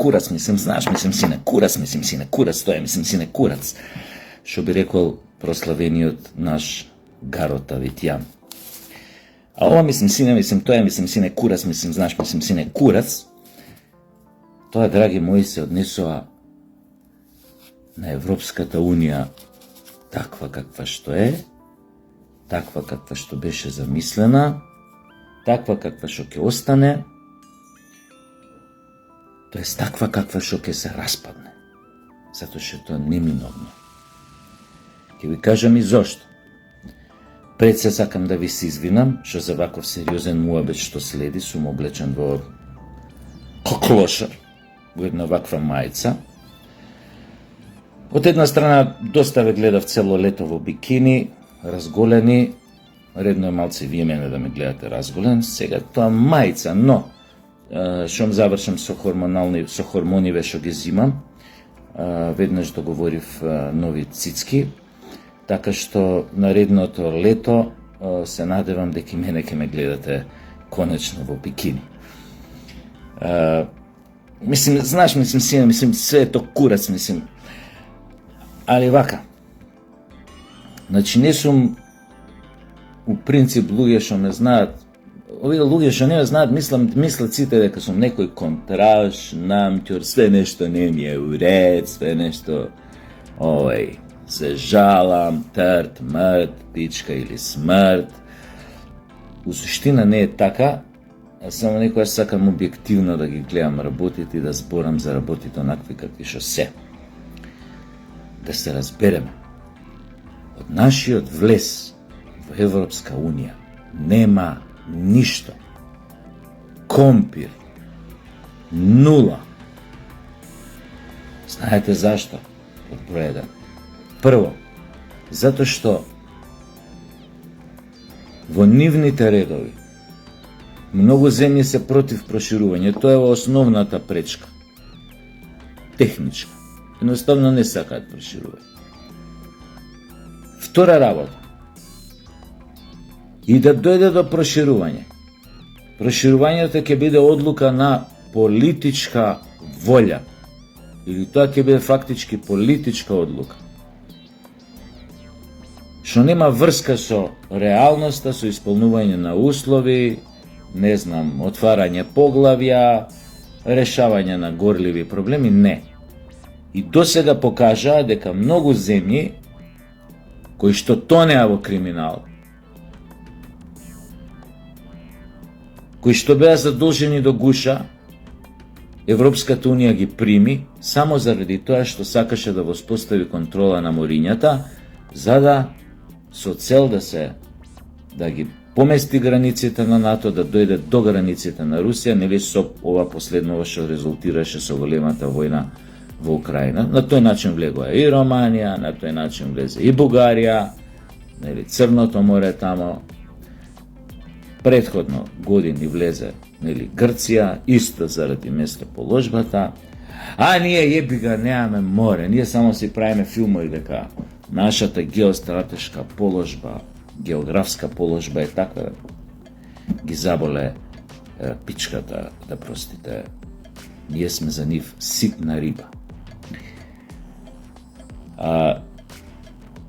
курац, знаеш, сине, курац, тоа е, сине, курац. Што би рекол прославениот наш Гарот Авитјан. А ова сине, тоа е, сине, курац, знаеш, сине, курац. Тоа, драги мои, се однесува на Европската Унија таква каква што е, таква каква што беше замислена, таква каква што ќе остане, тоест таква каква што ќе се распадне, затоа што тоа неминовно. Ќе ви кажам и зошто. Пред се сакам да ви се извинам, што за ваков сериозен муабет што следи, сум облечен во коклошар, во една ваква мајца. Од една страна, доста ве гледав цело лето во бикини, разголени, редно е малце вие мене да ме гледате разголен, сега тоа мајца, но шом завршам со хормониве што ги зимам, веднаш договорив нови цицки, така што наредното лето се надевам дека мене ќе ме гледате конечно во бикини. Знаеш, сина, све е то курац, али вака. Значи, не сум у принцип луѓе што ме знаат, овие луѓе што не ме знаат, мислат сите дека сум некој контраш, намтјор, све нешто не ми е уред, све нешто, се жалам, трт, мрт, пичка или смрт. У суштина не е така, само некојаш сакам објективно да ги гледам работите и да зборам за работите онакви какви што се. Да се разбереме. Од нашиот влез во Европска Унија нема ништо. Компир. Нула. Знаете зашто? Од број 1. Прво, затоа што во нивните редови многу земји се против проширување. Тоа е основната пречка. Техничка. Едноставно не сакаат проширување. Втора работа. И да дојде до проширување. Проширувањето ќе биде одлука на политичка волја. Или тоа ќе биде фактички политичка одлука. Што нема врска со реалноста, со исполнување на услови, не знам, отварање поглавја, решавање на горливи проблеми, не. И досега покажаа дека многу земји кои што тонеа во криминал, кои што беа задолжени до гуша, Европската Унија ги прими само заради тоа што сакаше да воспостави контрола на морињата, за да со цел да ги помести границите на НАТО, да дојде до границите на Русија, нели со ова последново што резултираше со големата војна во Украина. На тој начин влегува и Романија, на тој начин влезе и Бугарија, нели Црното море тамо. Претходно години влезе, нели, Грција, исто заради местоположбата. А ние јебига немаме море, ние само си правиме филмови дека нашата геостратешка положба, географска положба е таква, ги заболе пичката, да простите. Ние сме за нив ситна риба.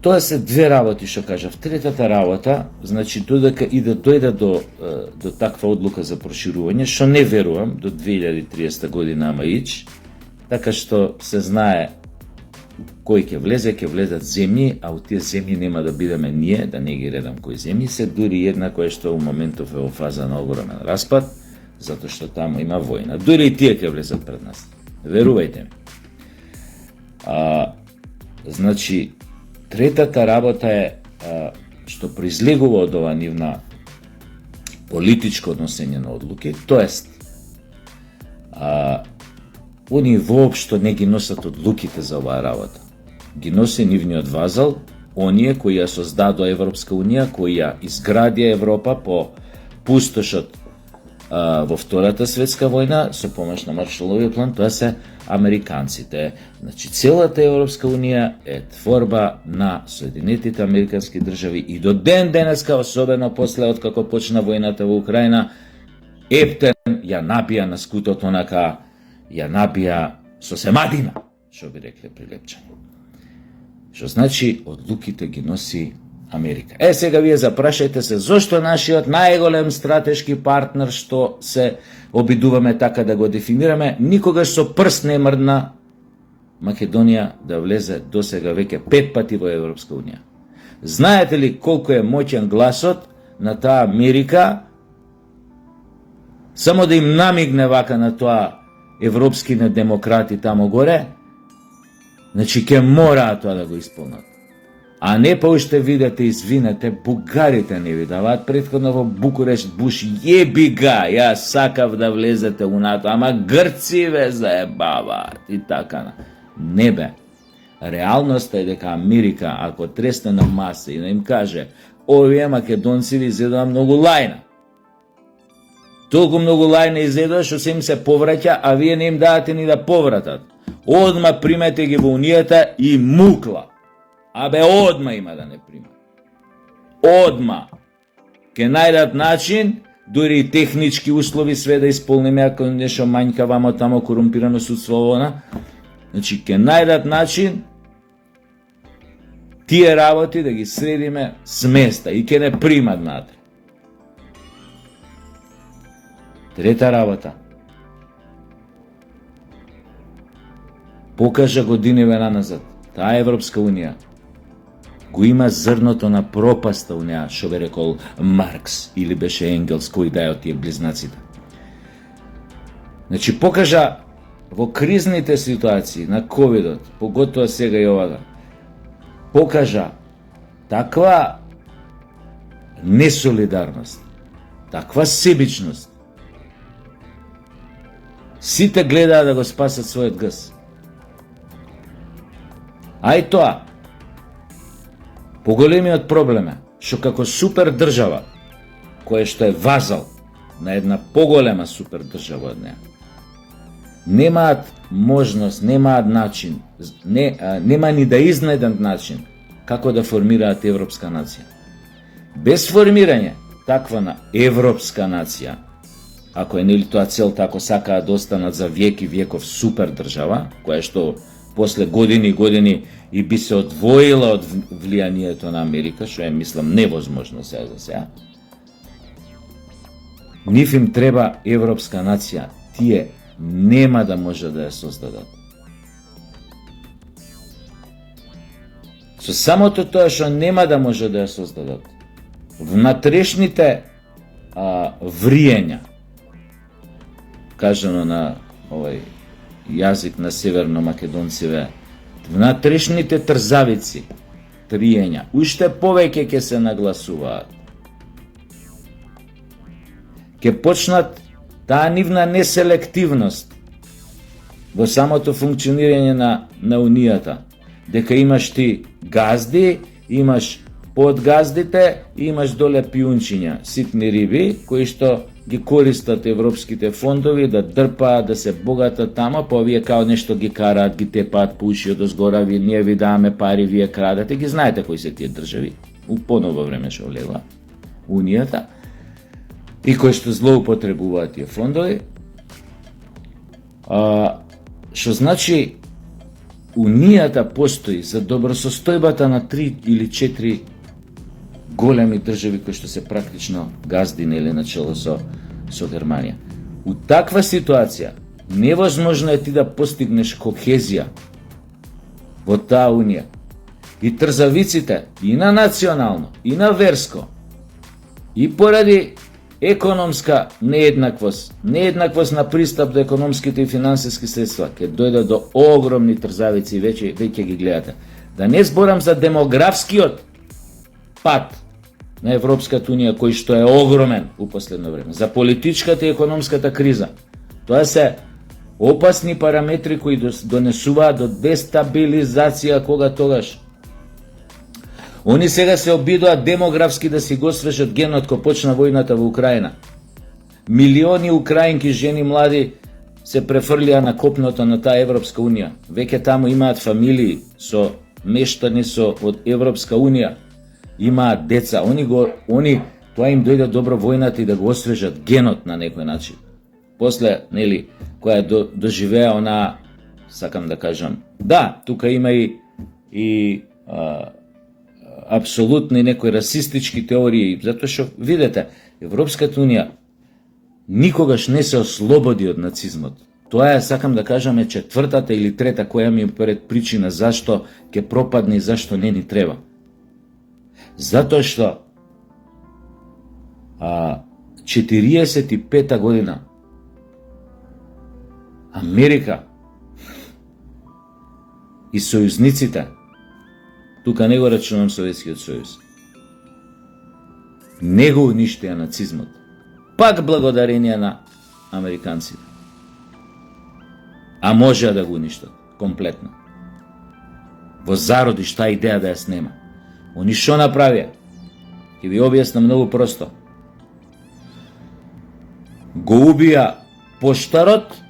Тоа се две работи што кажав. Третата работа, значи додека и да дојде до таква одлука за проширување, што не верувам до 2030 година ама ич, така што се знае кој ќе влезат земји, а од тие земји нема да бидеме ние, да не ги редам кои земји се, дури една која што у моментов е во фаза на огромен распад, затоа што таму има војна. Дури и тие ќе влезат пред нас. Верувајте ми. Значи, третата работа е што произлегува од ова нивна политичко односење на одлуки, тоест они воопшто не ги носат одлуките за оваа работа. Ги носи нивниот вазал, оние кои ја создадоа Европска Унија, кои ја изградија Европа по пустошот во Втората светска војна со помош на Маршаловиот план, тоа се американците. Значи, целата Европска Унија е творба на Соединетите Американски држави и до ден денеска, особено после откако почна војната во Украина, Ептен ја набија на скутот онака ја набија со семадина, што би рекле прилепчани. Што значи, одлуките ги носи Америка. Сега вие запрашајте се, зошто нашиот најголем стратешки партнер, што се обидуваме така да го дефинираме, никогаш со прст не мрдна Македонија да влезе до сега веќе 5 пати во Европска Унија. Знаете ли колку е моќен гласот на таа Америка, само да им намигне вака на тоа европските демократи тамо горе, значи ќе мораат тоа да го исполнат. А не па уште видите, извинете, бугарите не ви даваат претходно во Букурешт, Буш, јеби га, јас сакав да влезете у НАТО, ама Грци ве заебаваат и така. Не бе. Реалноста е дека Америка, ако тресне на маса и да им каже, овие македонци ви изедува многу лајна. Толку многу лајна изедува, што се им се повраќа, а вие не им давате ни да повратат. Одма примете ги во Унијата и мукла. Абе, одма има да не примат. Одма. Ке најдат начин, дури и технички услови све да исполниме, ако нешто мањка вамо тамо корумпирано судство она. Значи, ке најдат начин тие работи да ги средиме с места и ке не примат натре. Трета работа. Покажа годиниве наназад. Таа Европска Унија го има зрното на пропаста у неа, што бе рекол Маркс или беше Енгелс, кој да е од тие близнаците. Значи, покажа во кризните ситуации на ковидот, поготоа сега и овага, покажа таква несолидарност, таква себичност. Сите гледаа да го спасат својот газ. А и тоа, поголемиот проблем е што како супер држава, која што е вазал на една поголема супер држава од неа, немаат можност, немаат начин, нема ни да изнајдат начин како да формираат европска нација. Без формирање таква на европска нација, ако е нели тоа цел, тако сакаат да останат за век и веков супер држава, која што после години и години и би се одвоила од влијанието на Америка, што е, мислам, невозможно сега за сега. Нив им треба европска нација, тие нема да може да ја создадат. Со самото тоа што нема да може да ја создадат, внатрешните вриења, кажано на овој јазик на северно-македонциве, внатрешните трзавици, триења, уште повеќе ќе се нагласуваат. Ќе почнат таа нивна неселективност во самото функционирање на Унијата, дека имаш ти газди, имаш подгаздите и имаш доле пиунчиња, ситни риби, кои што ги користат европските фондови да дрпаат, да се богатат тама, па вие као нешто ги караат, ги тепаат по уши од озгора, ние ви даваме пари, вие крадате, ги знаете кои се тие држави, у поново време што влегла Унијата, и кои што злоупотребуваат тие фондови, што значи Унијата постои за добросостојбата на 3 или 4 големи држави кои што се практично газдини или начело со Германија. У таква ситуација невозможно е ти да постигнеш кохезија во таа Унија. И трзавиците и на национално, и на верско, и поради економска нееднаквост на пристап до економските и финансиски средства, ќе дојде до огромни трзавици, веќе ги гледате. Да не зборам за демографскиот пат на Европската Унија, кој што е огромен у последно време, за политичката и економската криза. Тоа се опасни параметри кои донесуваат до дестабилизација кога тогаш. Они сега се обидуваат демографски да си го свежат генот кој почна војната во Украина. Милиони украинки жени млади се префрлија на копното на таа Европска Унија. Веќе таму имаат фамилии со мештани од Европска Унија. Имаат деца, они тоа им дојде добро војната и да го освежат генот на некој начин. после, нели, која доживеа она, сакам да кажам, да, тука има и апсолутни некои расистички теории, затоа што, видете, Европската Унија никогаш не се ослободи од нацизмот. Тоа е, сакам да кажам, е четвртата или трета која ми пред причина зашто ќе пропадне и зашто не ни треба. Затоа што 45-та година Америка и сојузниците, тука не го рачунам Советскиот сојуз, не го уништија нацизмот, пак благодарение на американците. А може да го уништат комплетно. Во зародиш таа идеја да ја снема. Они што направија? Ќе ви објаснам многу просто. Го убија поштарот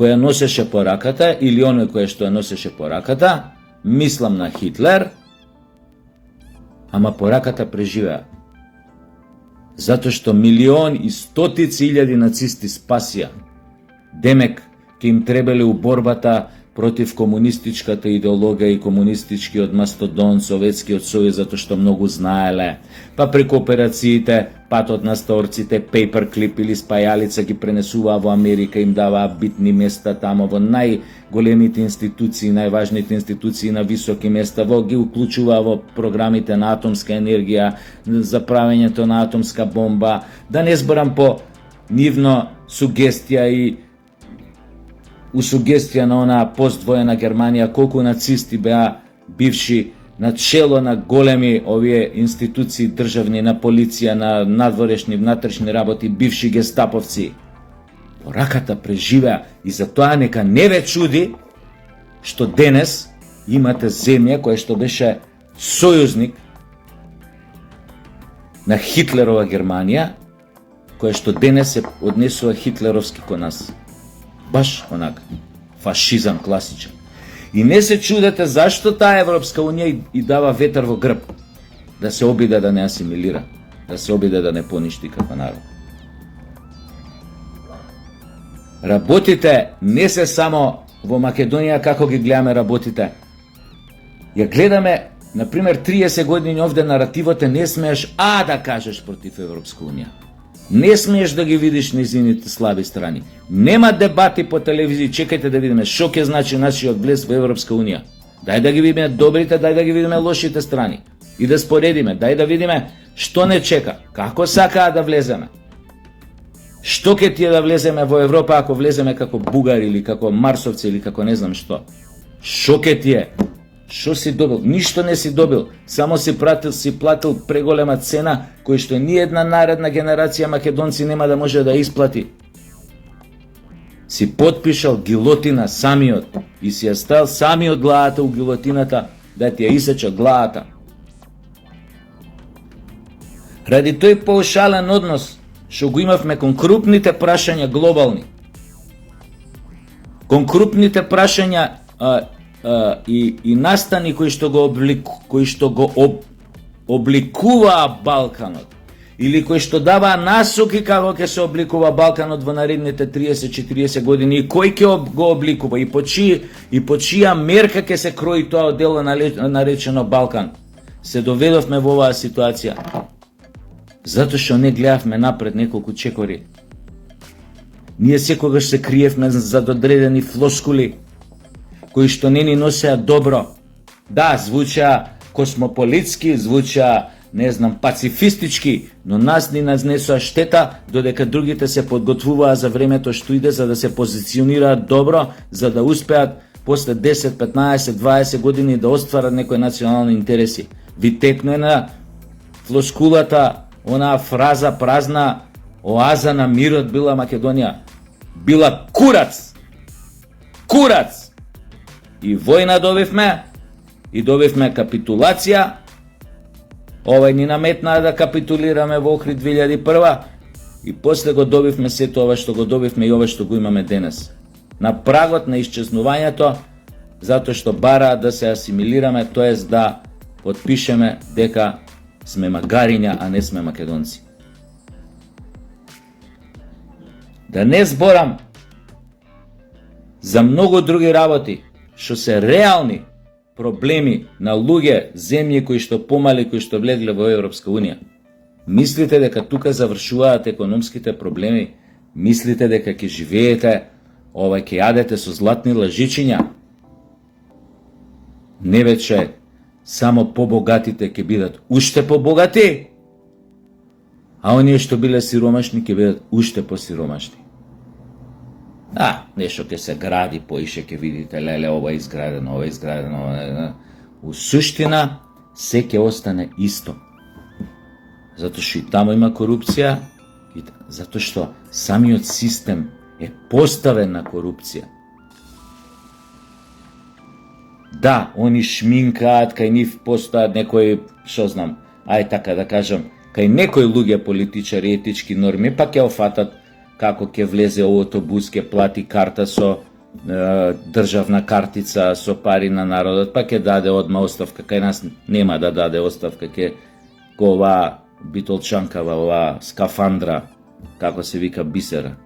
која носеше по раката, или оној кој што ја носеше по раката, мислам на Хитлер, ама по раката преживеа. Затоа што 1.100.000 нацисти спасија. Демек, ќе им требале у борбата против комунистичката идеологија и комунистичкиот мастодон Советскиот сојуз, затоа што многу знаеле. Па преку операциите, патот на сторците, пейперклип или спајалица ги пренесуваа во Америка, им даваа битни места тамо во најголемите институции, најважните институции на високи места, ги уклучуваа во програмите на атомска енергија, за правењето на атомска бомба. Да не зборам по нивно сугестија и у сугестија на онаа поствоена Германија, колку нацисти беа бивши на чело на големи овие институции државни, на полиција, на надворешни, внатрешни работи, бивши гестаповци. По раката преживеа и затоа нека не ве чуди што денес имате земја која што беше сојузник на Хитлерова Германија, која што денес се однесува хитлеровски кон нас. Баш онака, фашизам класичен. И не се чудете зашто таа Европска Унија и дава ветер во грб, да се обиде да не асимилира, да се обиде да не поништи како народ. Работите не се само во Македонија како ги гледаме работите. Ја гледаме, например, 30 години овде наративот е не смееш да кажеш против Европска Унија. Не смееш да ги видиш низините слаби страни. Нема дебати по телевизија, чекајте да видиме што ќе значи нашиот влез во Европска Унија. Дај да ги видиме добрите, дај да ги видиме лошите страни. И да споредиме, дај да видиме што не чека, како сакаа да влеземе. Што ќе ти е да влеземе во Европа ако влеземе како бугари или како марсовци или како не знам што? Што ќе ти е? Што си добил? Ништо не си добил. Само си платил преголема цена која што ни една наредна генерација македонци нема да може да исплати. Си подпишал гилотина самиот и си ја ставил самиот главата у гилотината да ти ја исече главата. Ради тој поушален однос што го имавме кон крупните прашања глобални, кон крупните прашања и настани кои што го обликуваа Балканот или кои што даваа насоки како ќе се обликува Балканот во наредните 30-40 години и кој ќе го обликува и по чија мерка ќе се крои тоа дело наречено Балкан. Се доведовме во оваа ситуација затоа што не гледавме напред неколку чекори. Ние секогаш се криевме за одредени флоскули кои што не ни носеа добро. Да, звуча космополитски, звуча, не знам, пацифистички, но нас ни назнесоа штета, додека другите се подготвуваа за времето што иде, за да се позиционираат добро, за да успеат после 10, 15, 20 години да остварат некои национални интереси. Ви текне на флоскулата, онаа фраза празна, оаза на мирот била Македонија. Била курац! Курац! И војна добивме, и добивме капитулација. Овај ни наметнаа да капитулираме во Охрид 2001 и после го добивме сето ова што го добивме и ова што го имаме денес. На прагот на исчезнувањето, затоа што бараат да се асимилираме, тоест да потпишеме дека сме магариња, а не сме македонци. Да не зборам за многу други работи, што се реални проблеми на луѓе, земји кои што помали, кои што влегле во Европска Унија. Мислите дека тука завршуваат економските проблеми? Мислите дека ќе живеете, ќе јадете со златни лажичиња? Не вече само побогатите ќе бидат уште побогати, а оние што биле сиромашни ќе бидат уште посиромашни. Нешто ќе се гради, поише ќе видите, леле, ова е изградено, ова е изградено. У суштина, се ќе остане исто. Затоа што и таму има корупција, затоа што самиот систем е поставен на корупција. Да, они шминкаат, кај нив постојат некои, што знам, така да кажам, кај некои луѓе политичари, етички норми, па ќе офатат како ќе влезе овото бус, ќе плати карта со државна картица, со пари на народот, па ќе даде одма оставка. Кај нас нема да даде оставка, ќе оваа битолчанкава, оваа скафандра, како се вика Бисера,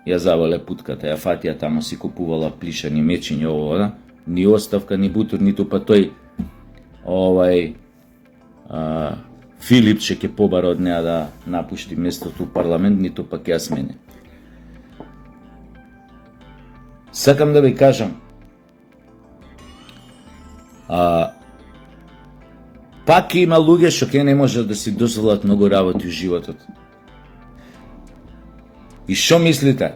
ја завале путката, ја фатија тамо, си купувала плишани мечиња, ово, ни оставка, ни бутур, ниту па тој Филипче ќе побара од неа да напушти местото у парламент, ниту пак ја смене. Сакам да ви кажам, пак има луѓе што ќе не можат да си дозволат многу работи у животот. И што мислите?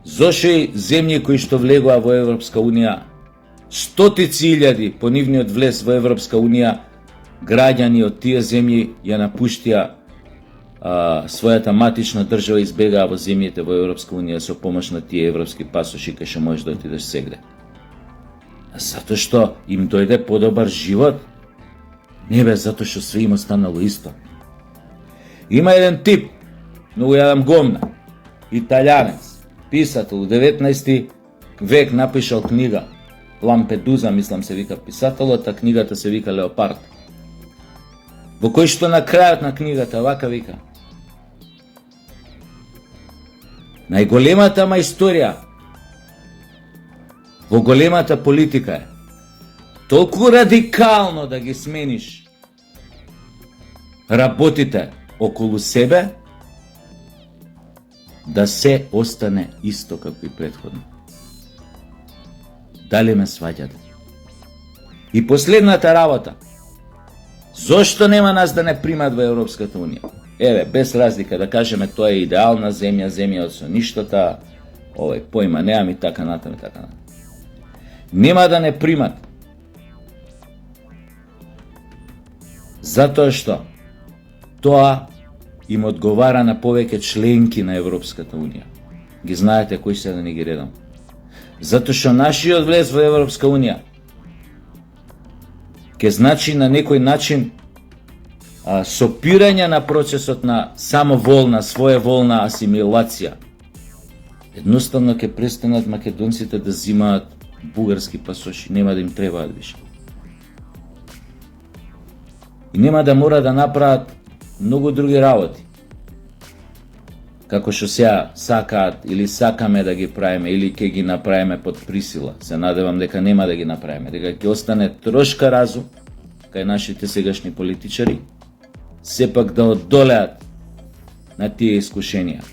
Зошто и земји кои што влегоа во Европска Унија, стотици илјади по нивниот влез во Европска Унија, граѓани од тие земји ја напуштија својата матична држава, избегаа во земјите во Европска Унија со помош на тие европски пасоши кај што можеш да отидеш сегде. Затоа што им дојде подобар живот? Не бе, затоа што све им останало исто. Има еден тип, многу јадам гомна, италијанец, писател, у 19 век напишал книга, Лампедуза, мислам се вика писателот, а книгата се вика Леопард. Во кој што на крајот на книгата вака вика: најголемата мајсторија во големата политика е толку радикално да ги смениш работите околу себе, да се остане исто како и претходно. Дали ме сваѓате? И последната работа. Зошто нема нас да не примат во Европската Унија? Еве, без разлика да кажеме тоа е идеална земја, земја од со ништата, појма немам и така натаму и така натаму. Нема да не примат. Затоа што тоа им одговара на повеќе членки на Европската Унија. Ги знаете кои се, да не ги редам. Затоа што нашиот влез во Европска Унија ќе значи на некој начин сопирање на процесот на самоволна, своеволна асимилација. Едноставно ќе престанат македонците да зимаат бугарски пасоши, нема да им требаат више. И нема да мора да направат многу други работи. Како што сега сакаат или сакаме да ги правиме, или ќе ги направиме под присила. Се надевам дека нема да ги направиме, дека ќе остане трошка разум кај нашите сегашни политичари, сепак да одолеат на тие искушенија.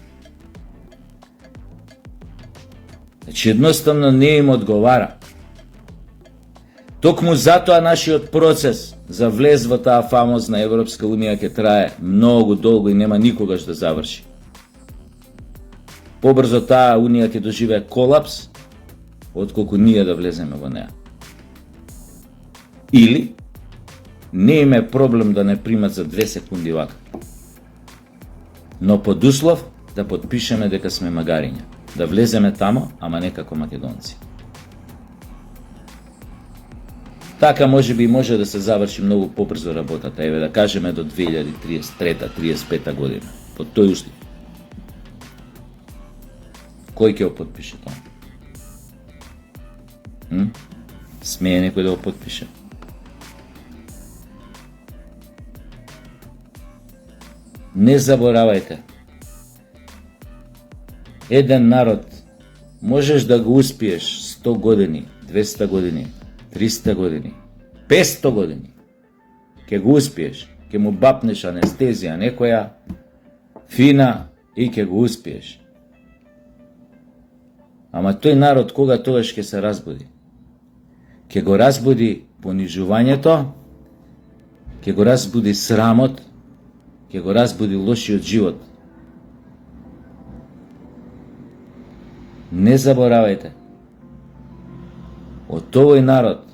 Значи, едноставно не им одговара. Токму затоа нашиот процес за влез во таа фамозна Европска Унија ќе трае многу долго и нема никогаш да заврши. Побрзо таа Унија ќе доживее колапс, отколку ние да влеземе во неа. Или не им е проблем да не примат за 2 секунди вака. Но под услов да подпишеме дека сме магариња. Да влеземе тамо, ама не како македонци. Така може да се заврши многу побрзо работата, еве да кажеме до 2033-35 година. Под тој услов. Кој ќе го подпише тоа? Смее некој да го подпише? Не заборавајте. еден народ можеш да го успиеш 100 години, 200 години, 300 години, 500 години. Ке го успиеш, ке му бапнеш анестезија некоја фина и ке го успиеш. Ама тој народ кога тогаш ќе се разбуди? Ке го разбуди понижувањето, ке го разбуди срамот, ке го разбуди лошиот живот. Не заборавајте, од овој народ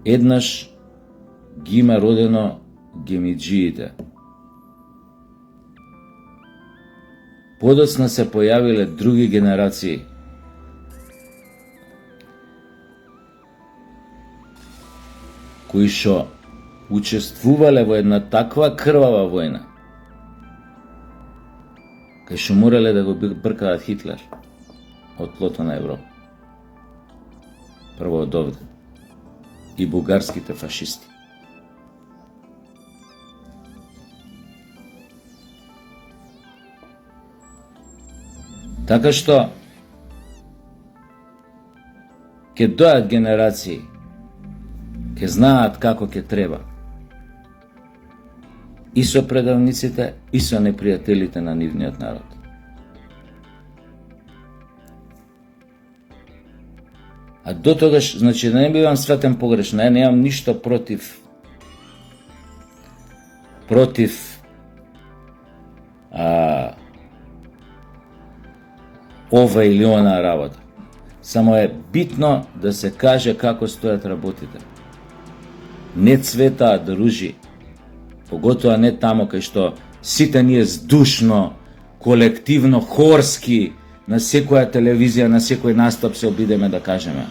еднаш ги има родено гемиджиите. Подоцна се појавиле други генерации. Кои што учествувале во една таква крвава војна, кај што морале да го бркаат Хитлер од тлото на Европа. Прво од овде. И бугарските фашисти. Така што ќе дојат генерации, ќе знаат како ќе треба. И со предавниците, и со непријателите на нивниот народ. А до тогаш, значи, да не бивам сватен погрешно, немам ништо против ова или она работа. Само е битно да се каже како стојат работите. Не цветаат ружи, поготоа не тамо кај што сите ние здушно, колективно, хорски, на секоја телевизија, на секој настап се обидеме да кажеме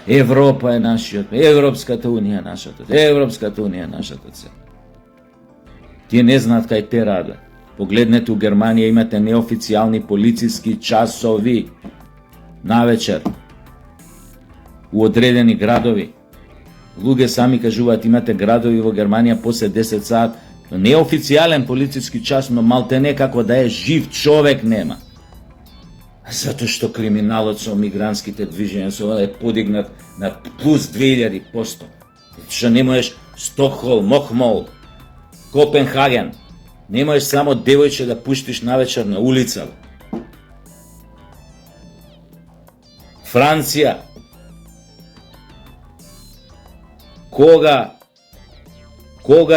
Европа е нашиот, Европската унија е нашата, Европската унија е нашата цел. Тие не знаат кај те раде. Погледнете, у Германија имате неофицијални полициски часови навечер у одредени градови. Луѓе сами кажуваат, имате градови во Германија после 10 сат, неофицијален полициски час, но малтене како да е жив човек нема. Затоа што криминалот со мигрантските движења е подигнат на плюс 2000%. Што не можеш Стокхолм, Мохмол, Копенхаген, не можеш само девојче да пуштиш навечер на улица. Франција, кога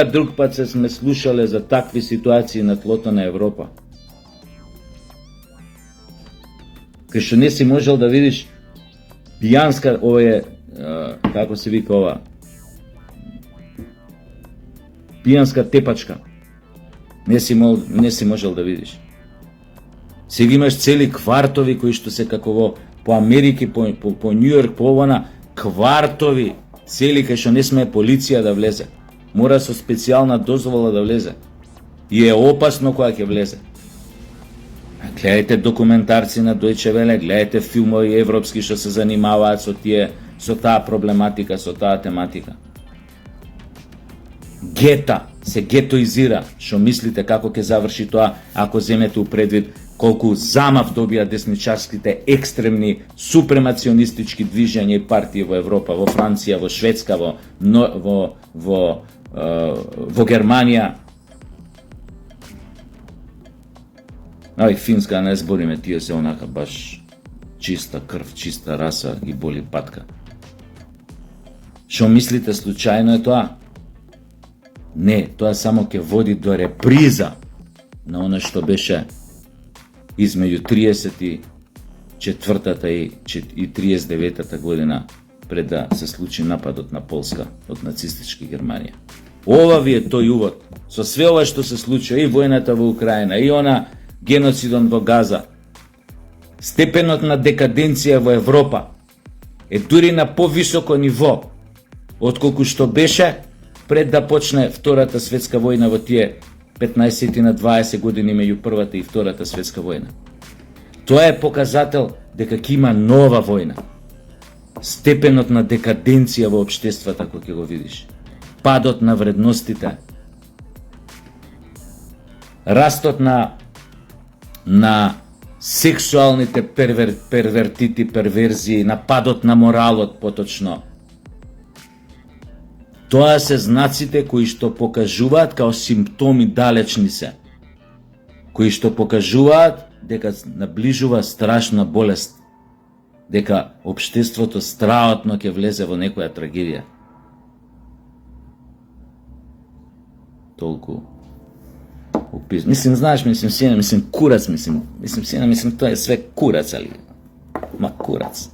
друг пат се сме слушале за такви ситуации на тлото на Европа? Кај што не си можел да видиш пијанска, ова е, како се вика ова, пијанска тепачка. Не си можел да видиш. Сега имаш цели квартови кои што се како по Америки, по Њујорк, по ована, квартови цели кај што не сме полиција да влезе. Мора со специјална дозвола да влезе. И е опасно кога ќе влезе. Гледајте документарци на Дојче Веле, гледајте филмови европски што се занимаваат со таа проблематика, со таа тематика. Гета, се гетоизира. Што мислите како ќе заврши тоа ако земете у предвид колку замав добија десничарските екстремни супремационистички движења и партии во Европа, во Франција, во Шведска, во Германија. Финска не збориме, тие се онака баш чиста крв, чиста раса и боли патка. Што мислите, случајно е тоа? Не, тоа само ќе води до реприза на оно што беше измеѓу 34-та и 39-та година пред да се случи нападот на Полска од нацистички Германија. Ова ви е тој увод. Со све ова што се случи, и војната во Украина, и она геноцидон во Газа, степенот на декаденција во Европа е дури на повисоко ниво отколку што беше пред да почне Втората светска војна во тие 15 на 20 години меѓу Првата и Втората светска војна. Тоа е показател дека ќе има нова војна. Степенот на декаденција во општествата кој ќе го видиш. Падот на вредностите. Растот на на сексуалните первертити, перверзии, на падот на моралот поточно. Тоа се знаците кои што покажуваат као симптоми далечни се, кои што покажуваат дека наближува страшна болест, дека општеството страотно ќе влезе во некоја трагедија. Толку опис. Знаеш, сина, курац, сина, тоа е све курац, али ма курац.